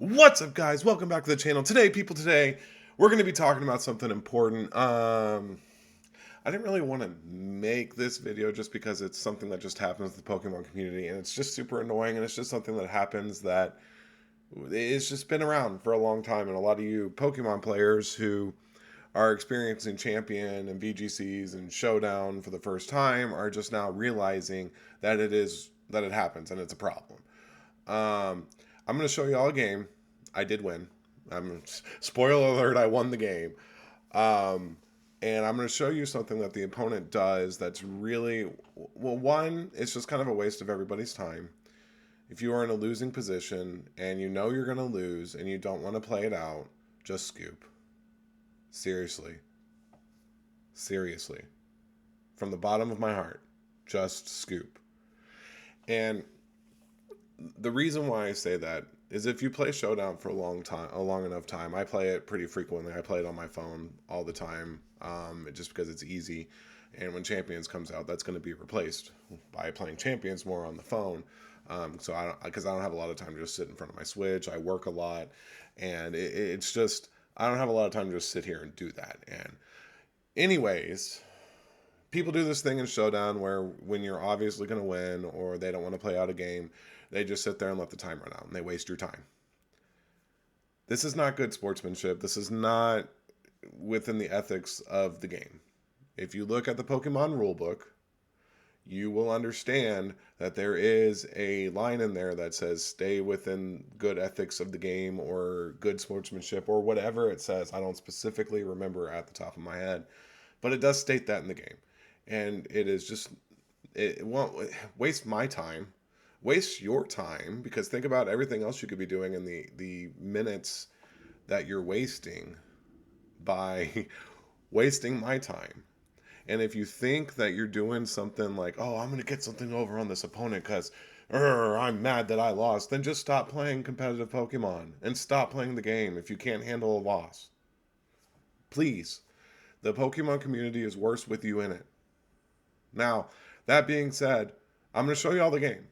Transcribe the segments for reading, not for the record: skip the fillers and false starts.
What's up, guys? Welcome back to the channel. Today, we're going to be talking about something important. I didn't really want to make this video just because it's something that just happens with the Pokemon community, and it's just super annoying, and it's just something that happens that it's just been around for a long time, and a lot of you Pokemon players who are experiencing Champion and VGCs and Showdown for the first time are just now realizing that it happens and it's a problem. I'm going to show you all a game. I did win. Spoiler alert, I won the game. And I'm going to show you something that the opponent does that's really, well, one, it's just kind of a waste of everybody's time. If you are in a losing position and you know you're going to lose and you don't want to play it out, just scoop. Seriously. Seriously. From the bottom of my heart, just scoop. And the reason why I say that is if you play Showdown for a long enough time, I play it pretty frequently. I play it on my phone all the time, just because it's easy. And when Champions comes out, that's going to be replaced by playing Champions more on the phone. Because I don't have a lot of time to just sit in front of my Switch. I work a lot, and it's just I don't have a lot of time to just sit here and do that. And anyways, people do this thing in Showdown where when you're obviously going to win or they don't want to play out a game, they just sit there and let the time run out, and they waste your time. This is not good sportsmanship. This is not within the ethics of the game. If you look at the Pokemon rulebook, you will understand that there is a line in there that says stay within good ethics of the game or good sportsmanship or whatever it says. I don't specifically remember at the top of my head, but it does state that in the game. And it is just, it won't waste my time. Waste your time, because think about everything else you could be doing in the minutes that you're wasting by wasting my time. And if you think that you're doing something like, oh, I'm going to get something over on this opponent because I'm mad that I lost, then just stop playing competitive Pokemon and stop playing the game if you can't handle a loss. Please. The Pokemon community is worse with you in it. Now, that being said, I'm going to show you all the game.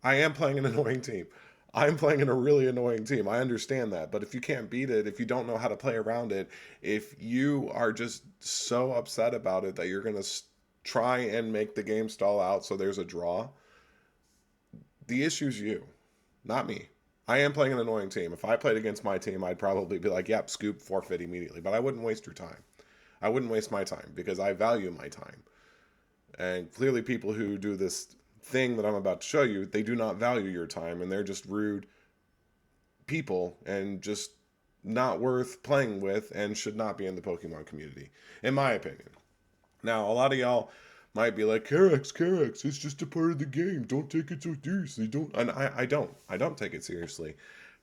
I am playing an annoying team. I'm playing in a really annoying team. I understand that. But if you can't beat it, if you don't know how to play around it, if you are just so upset about it that you're going to try and make the game stall out so there's a draw, the issue's you, not me. I am playing an annoying team. If I played against my team, I'd probably be like, yep, scoop, forfeit immediately. But I wouldn't waste your time. I wouldn't waste my time because I value my time. And clearly people who do this thing that I'm about to show you, they do not value your time, and they're just rude people and just not worth playing with and should not be in the Pokemon community, in my opinion. Now, a lot of y'all might be like, Karax, it's just a part of the game. Don't take it so seriously. And I don't take it seriously,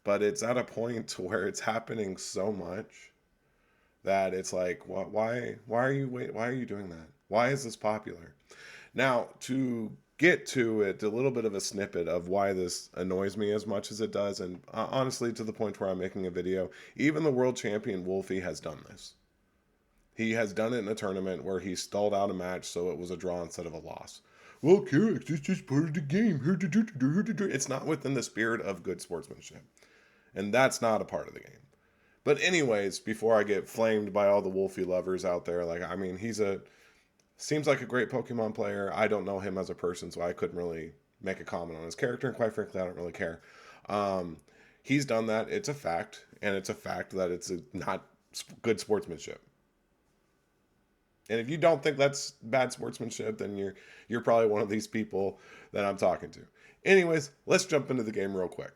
but it's at a point to where it's happening so much that it's like, why are you doing that? Why is this popular? Now, to get to it, a little bit of a snippet of why this annoys me as much as it does, and honestly to the point where I'm making a video, even the world champion Wolfie has done this. He has done it in a tournament where he stalled out a match so it was a draw instead of a loss. Well, Karax, it's just part of the game. It's not within the spirit of good sportsmanship, and that's not a part of the game. But anyways, before I get flamed by all the Wolfie lovers out there, like, I mean, seems like a great Pokemon player. I don't know him as a person, so I couldn't really make a comment on his character, and quite frankly, I don't really care. He's done that. It's a fact, and it's a fact that it's not good sportsmanship. And if you don't think that's bad sportsmanship, then you're probably one of these people that I'm talking to. Anyways, let's jump into the game real quick.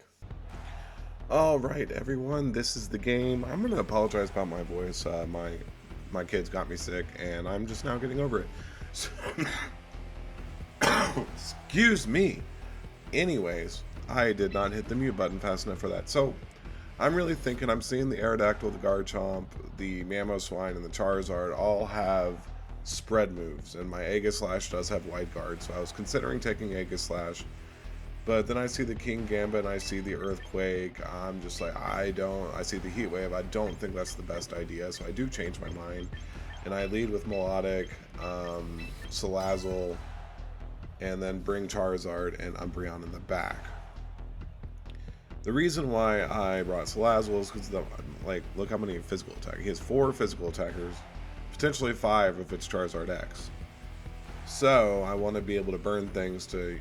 All right, everyone, this is the game. I'm going to apologize about my voice. My kids got me sick, and I'm just now getting over it. So, excuse me. Anyways, I did not hit the mute button fast enough for that. So, I'm really thinking I'm seeing the Aerodactyl, the Garchomp, the Mamoswine, and the Charizard all have spread moves, and my Aegislash does have wide guard, so I was considering taking Aegislash. But then I see the King Gambit and I see the Earthquake. I'm just like, I see the Heat Wave. I don't think that's the best idea. So I do change my mind. And I lead with Melodic, Salazzle, and then bring Charizard and Umbreon in the back. The reason why I brought Salazzle is because, like, look how many physical attack. He has 4 physical attackers, potentially 5 if it's Charizard X. So I want to be able to burn things to,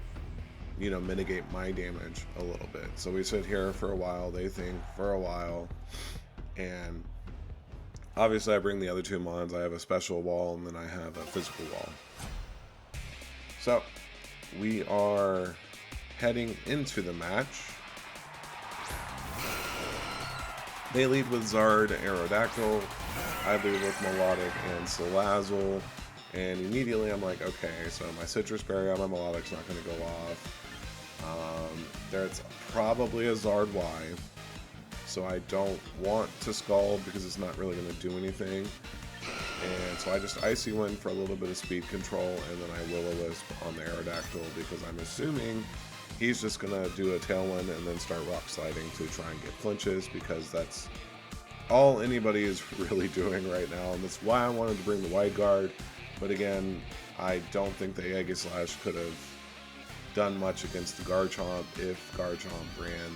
you know, mitigate my damage a little bit. So we sit here for a while, they think for a while, and obviously I bring the other 2 mons. I have a special wall and then I have a physical wall. So we are heading into the match. They lead with Zard, Aerodactyl. I lead with Melodic and Salazzle. And immediately I'm like, okay, so my Citrus Berry on my Melodic's not going to go off. There's probably a Zard Y. So I don't want to Scald because it's not really going to do anything. And so I just Icy Wind for a little bit of speed control, and then I Will-O-Wisp on the Aerodactyl because I'm assuming he's just going to do a Tailwind and then start Rock Sliding to try and get flinches, because that's all anybody is really doing right now. And that's why I wanted to bring the Wide Guard. But again, I don't think the Aegislash could have done much against the Garchomp if Garchomp ran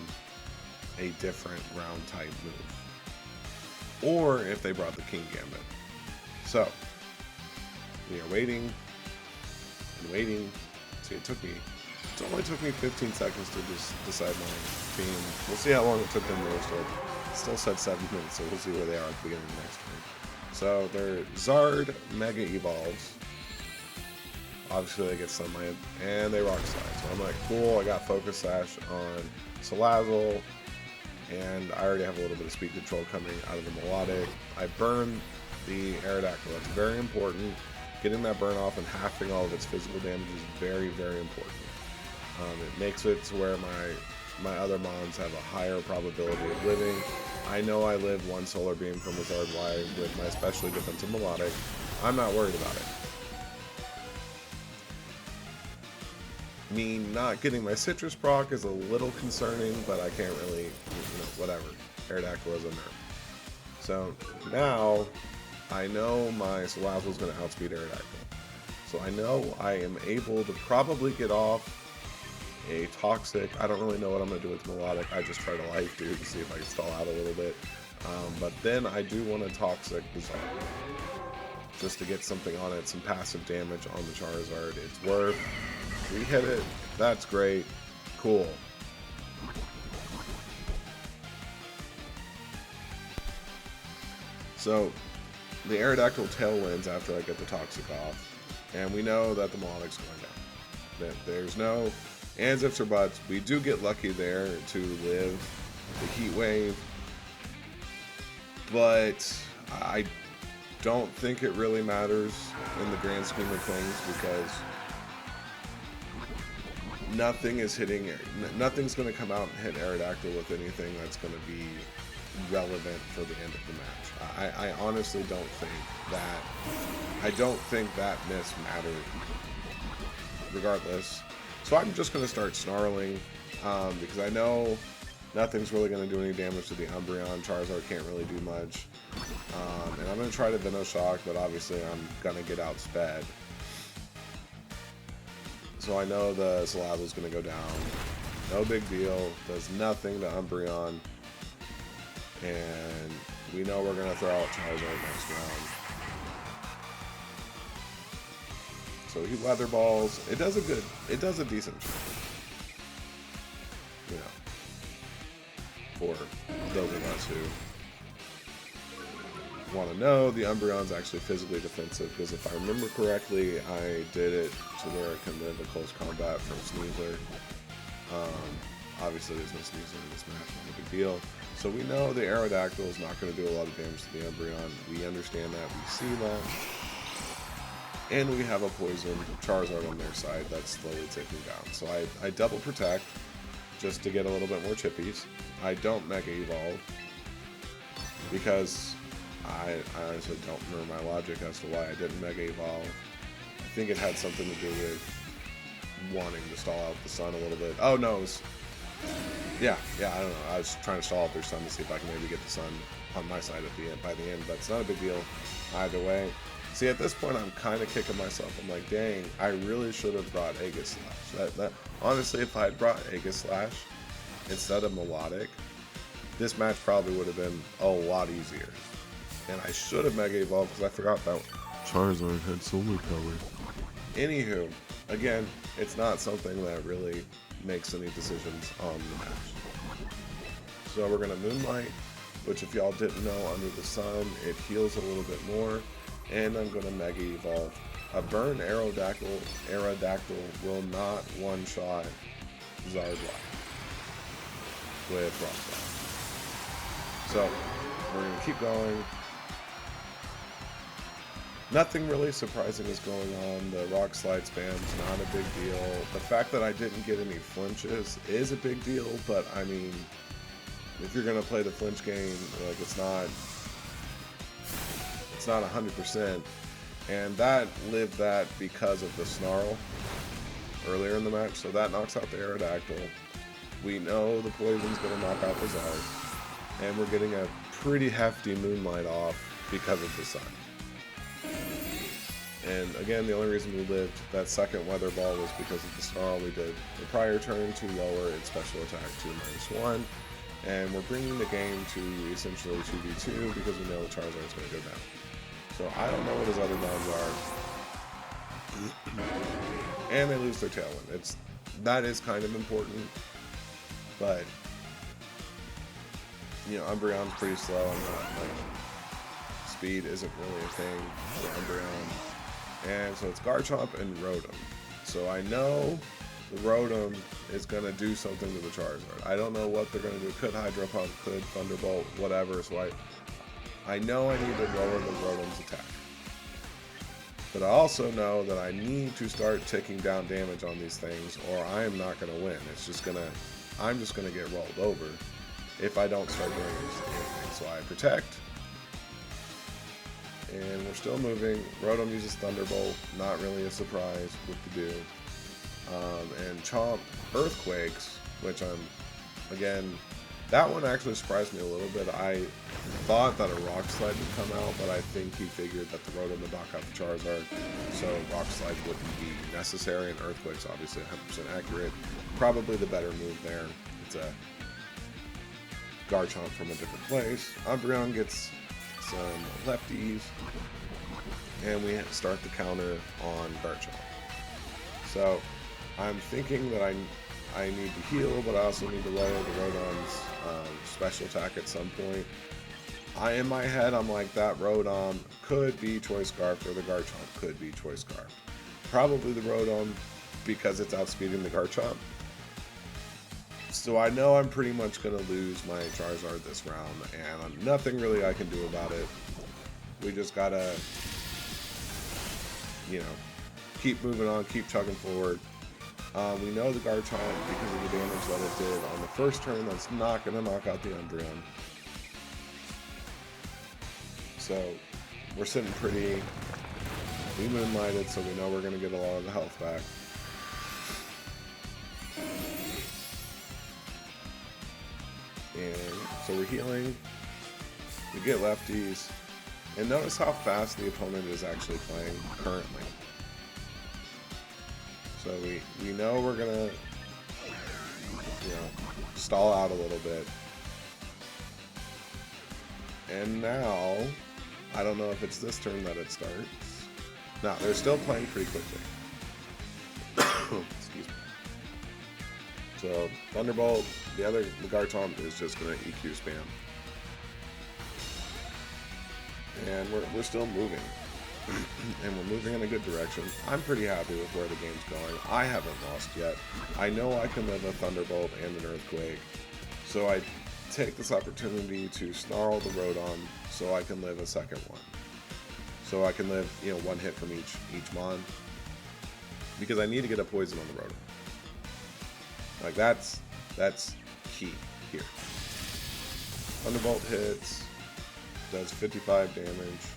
a different ground type move, or if they brought the King Gambit. So we are waiting and waiting. See, it only took me 15 seconds to just decide my team. We'll see how long it took them to still said 7 minutes, so we'll see where they are at the beginning of the next turn. So their Zard Mega Evolves. Obviously they get Sunlight, and they Rock Slide. So I'm like, cool, I got Focus Sash on Salazzle, and I already have a little bit of speed control coming out of the Melodic. I burn the Aerodactyl. That's very important. Getting that burn off and halving all of its physical damage is very, very important. It makes it to where my other mons have a higher probability of living. I know I live 1 Solar Beam from a Zard Y with my especially defensive Melodic. I'm not worried about it. Me not getting my Citrus proc is a little concerning, but I can't really, you know, whatever. Aerodactyl is a nerf. So now I know my Salazzle is going to outspeed Aerodactyl. So I know I am able to probably get off a Toxic. I don't really know what I'm going to do with Melodic. I just try to Life Dude to see if I can stall out a little bit. But then I do want to Toxic Bizarre, just to get something on it, some passive damage on the Charizard. It's worth. We hit it. That's great. Cool. So the Aerodactyl Tailwinds after I get the Toxic off, and we know that the Melodic's going down. There's no ands, ifs, or buts. We do get lucky there to live the Heat Wave, but I don't think it really matters in the grand scheme of things, because nothing is hitting. Nothing's going to come out and hit Aerodactyl with anything that's going to be relevant for the end of the match. I honestly don't think that. I don't think that miss mattered, regardless. So I'm just going to start snarling, because I know nothing's really going to do any damage to the Umbreon. Charizard can't really do much. And I'm going to try to Venoshock, but obviously I'm going to get outsped. So I know the Salazzle's going to go down. No big deal. Does nothing to Umbreon. And we know we're going to throw out Charizard next round. So he Weather Balls. It does a decent job. You know, for those of us who want to know, the Umbreon's actually physically defensive, because if I remember correctly, I did it to where it can live a close combat from Sneasler. Obviously there's no Sneasler in this match, not a big deal. So we know the Aerodactyl is not going to do a lot of damage to the Umbreon. We understand that, we see that. And we have a Poison Charizard on their side that's slowly ticking down. So I double protect just to get a little bit more chippies. I don't Mega Evolve because I honestly don't remember my logic as to why I didn't Mega Evolve. I think it had something to do with wanting to stall out the sun a little bit. Oh no, it was, yeah, I don't know. I was trying to stall out their sun to see if I can maybe get the sun on my side at the end, by the end, but it's not a big deal either way. See, at this point, I'm kind of kicking myself. I'm like, dang, I really should have brought Aegislash. That honestly, if I had brought Aegislash, instead of melodic, this match probably would have been a lot easier. And I should have Mega Evolved because I forgot that Charizard had solar power. Anywho, again, it's not something that really makes any decisions on the match. So we're going to Moonlight, which if y'all didn't know, under the sun, it heals a little bit more. And I'm going to Mega Evolve. A Burn Aerodactyl will not one-shot Zardlight with Rock Slide. So we're going to keep going. Nothing really surprising is going on. The Rock Slide spam's not a big deal. The fact that I didn't get any flinches is a big deal, but I mean, if you're going to play the flinch game, like it's not 100%. And that lived that because of the Snarl earlier in the match, so that knocks out the Aerodactyl. We know the Poison's going to knock out the Zard, and we're getting a pretty hefty Moonlight off because of the Sun. And again, the only reason we lived that second Weather Ball was because of the Snarl we did the prior turn to lower its special attack to -1, and we're bringing the game to essentially 2v2 because we know Charizard's going to go down. So I don't know what his other downs are. And they lose their Tailwind. That is kind of important, but you know, Umbreon's pretty slow. Speed isn't really a thing for Umbreon. And so it's Garchomp and Rotom. So I know the Rotom is going to do something to the Charizard. I don't know what they're going to do. Could Hydro Pump, could Thunderbolt, whatever. So I know I need to lower the Rotom's attack. But I also know that I need to start ticking down damage on these things or I am not going to win. I'm just going to get rolled over if I don't start doing anything. So I protect. And we're still moving. Rotom uses Thunderbolt, not really a surprise what to do. And Chomp Earthquakes, which again, that one actually surprised me a little bit. I thought that a Rock Slide would come out, but I think he figured that the Rotom would knock out the Charizard, so Rock Slide wouldn't be necessary, and Earthquake's obviously 100% accurate. Probably the better move there. It's a Garchomp from a different place. Umbreon gets some lefties, and we start the counter on Garchomp. So I'm thinking that I need to heal, but I also need to lower the Rotom's special attack at some point. In my head, I'm like, that Rotom could be Choice Scarf, or the Garchomp could be Choice Scarf. Probably the Rotom, because it's outspeeding the Garchomp. So I know I'm pretty much going to lose my Charizard this round, and nothing really I can do about it. We just gotta, you know, keep moving on, keep chugging forward. We know the Garchomp, because of the damage that it did on the first turn, that's not going to knock out the Umbreon. So we're sitting pretty. We Moonlighted, so we know we're going to get a lot of the health back. And so we're healing, we get lefties, and notice how fast the opponent is actually playing currently. So we know we're gonna, you know, stall out a little bit. And now, I don't know if it's this turn that it starts. No, they're still playing pretty quickly. Excuse me. So Thunderbolt, the Garchomp is just going to EQ spam. And we're still moving. And we're moving in a good direction. I'm pretty happy with where the game's going. I haven't lost yet. I know I can live a Thunderbolt and an Earthquake. So I take this opportunity to snarl the Rotom so I can live a second one. So I can live, you know, one hit from each mon. Because I need to get a poison on the Rotom. Like that's key here. Thunderbolt hits, does 55 damage.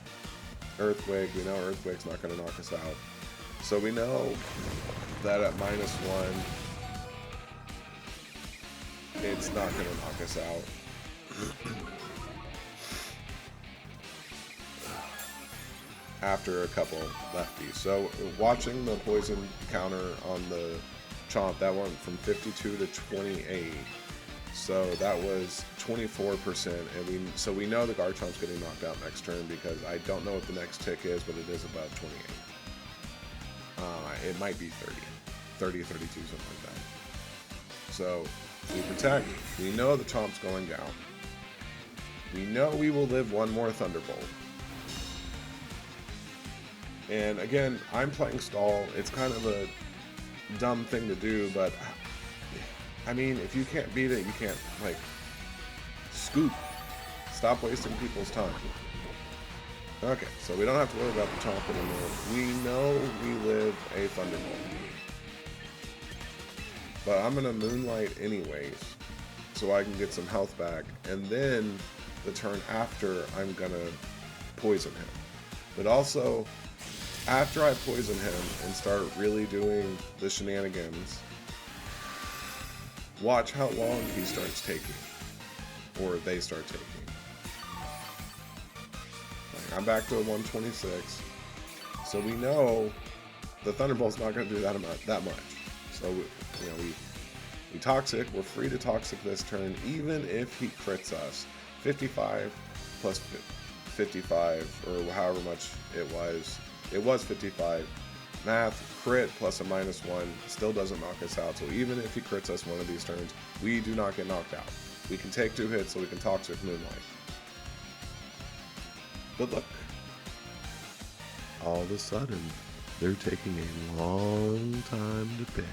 Earthquake, we know Earthquake's not going to knock us out. So we know that at -1, it's not going to knock us out. After a couple lefties. So watching the poison counter on the Chomp, that went from 52 to 28. So that was 24%, and we know the Garchomp's getting knocked out next turn because I don't know what the next tick is, but it is above 28. It might be 30, 32, something like that. So we protect. We know the Chomp's going down. We know we will live one more Thunderbolt. And again, I'm playing stall. It's kind of a dumb thing to do, but I mean, if you can't beat it, you can't, like, scoop. Stop wasting people's time. Okay, so we don't have to worry about the Chomp anymore. We know we live a Thunderbolt. But I'm going to Moonlight anyways, so I can get some health back. And then, the turn after, I'm going to poison him. But also, after I poison him and start really doing the shenanigans, watch how long he starts taking. Or they start taking. Like, I'm back to a 126. So we know the Thunderbolt's not going to do that much. So, you know, we Toxic. We're free to Toxic this turn, even if he crits us. 55 plus 55, or however much it was. It was 55. Math, crit plus a -1 still doesn't knock us out. So even if he crits us one of these turns, we do not get knocked out. We can take 2 hits, so we can Toxic Moonlight. But look, all of a sudden, they're taking a long time to pick.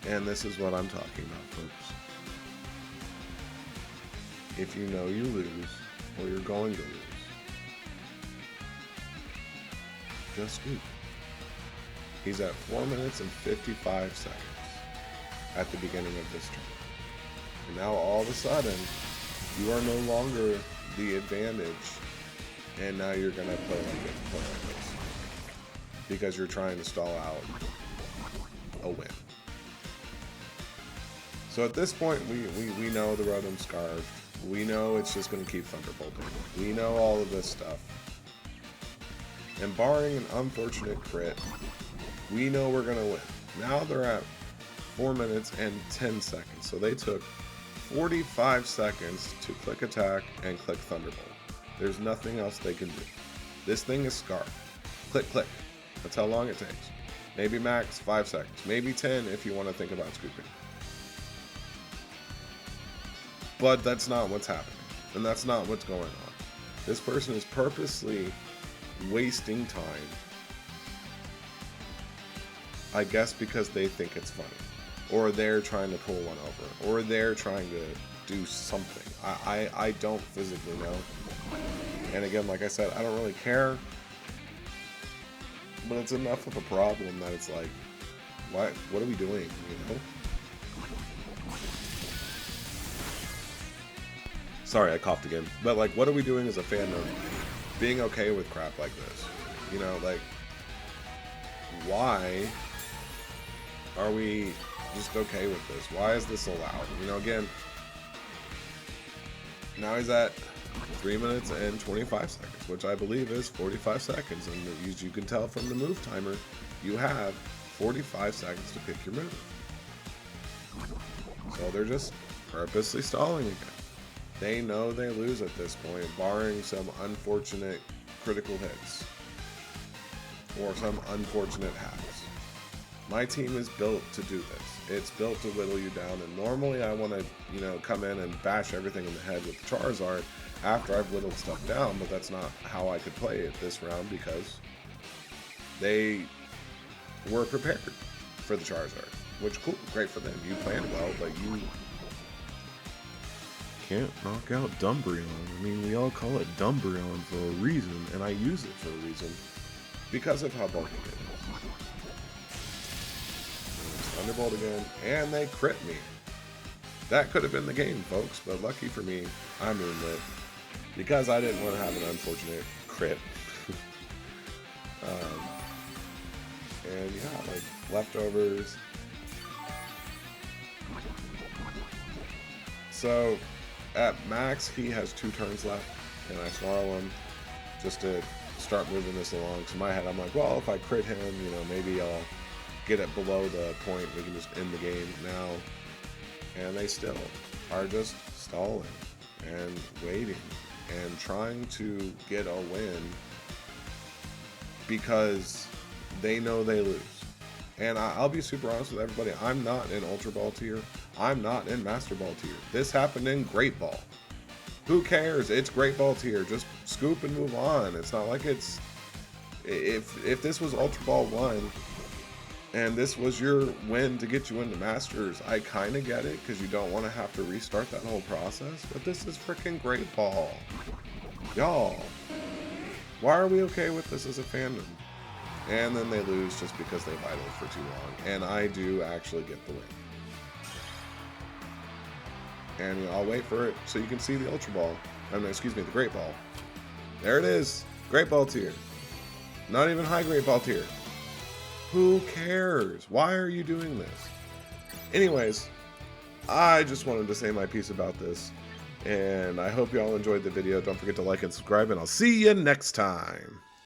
And this is what I'm talking about, folks. If you know you lose, or you're going to lose, just scoop. He's at 4 minutes and 55 seconds at the beginning of this turn. And now all of a sudden, you are no longer the advantage, and now you're going to play like this. Because you're trying to stall out a win. So at this point, we know the Rotom's scarfed. We know it's just going to keep Thunderbolting. We know all of this stuff. And barring an unfortunate crit, we know we're going to win. Now they're at 4 minutes and 10 seconds. So they took 45 seconds to click attack and click Thunderbolt. There's nothing else they can do. This thing is scarfed. Click, click. That's how long it takes. Maybe max 5 seconds. Maybe 10 if you want to think about scooping. But that's not what's happening. And that's not what's going on. This person is purposely wasting time. I guess because they think it's funny. Or they're trying to pull one over. Or they're trying to do something. I don't physically know. And again, like I said, I don't really care. But it's enough of a problem that it's like, what are we doing, you know? Sorry, I coughed again. But like, what are we doing as a fandom being okay with crap like this? You know, like, why are we just okay with this? Why is this allowed? You know, again, now he's at 3 minutes and 25 seconds, which I believe is 45 seconds. And as you can tell from the move timer, you have 45 seconds to pick your move. So they're just purposely stalling again. They know they lose at this point, barring some unfortunate critical hits or some unfortunate hacks. My team is built to do this. It's built to whittle you down, and normally I want to, you know, come in and bash everything in the head with the Charizard after I've whittled stuff down, but that's not how I could play it this round because they were prepared for the Charizard, which cool, great for them. You planned well, but you can't knock out Dumbreon. I mean, we all call it Dumbreon for a reason, and I use it for a reason because of how bulky it is. Thunderbolt again, and they crit me. That could have been the game, folks, but lucky for me, I moonlit because I didn't want to have an unfortunate crit. And yeah, like leftovers. So at max, he has 2 turns left, and I snarl him just to start moving this along. So in my head, I'm like, well, if I crit him, you know, maybe I'll get it below the point. We can just end the game. Now and they still are just stalling and waiting and trying to get a win because they know they lose. And I'll be super honest with everybody. I'm not in Ultra Ball tier. I'm not in Master Ball tier. This happened in Great Ball. Who cares? It's Great Ball tier. Just scoop and move on. It's not like it's... If this was Ultra Ball 1 and this was your win to get you into Masters, I kind of get it because you don't want to have to restart that whole process. But this is freaking Great Ball. Y'all, why are we okay with this as a fandom? And then they lose just because they idled for too long. And I do actually get the win. And I'll wait for it so you can see the Ultra Ball. Excuse me, the Great Ball. There it is. Great Ball tier. Not even high Great Ball tier. Who cares? Why are you doing this? Anyways, I just wanted to say my piece about this. And I hope you all enjoyed the video. Don't forget to like and subscribe. And I'll see you next time.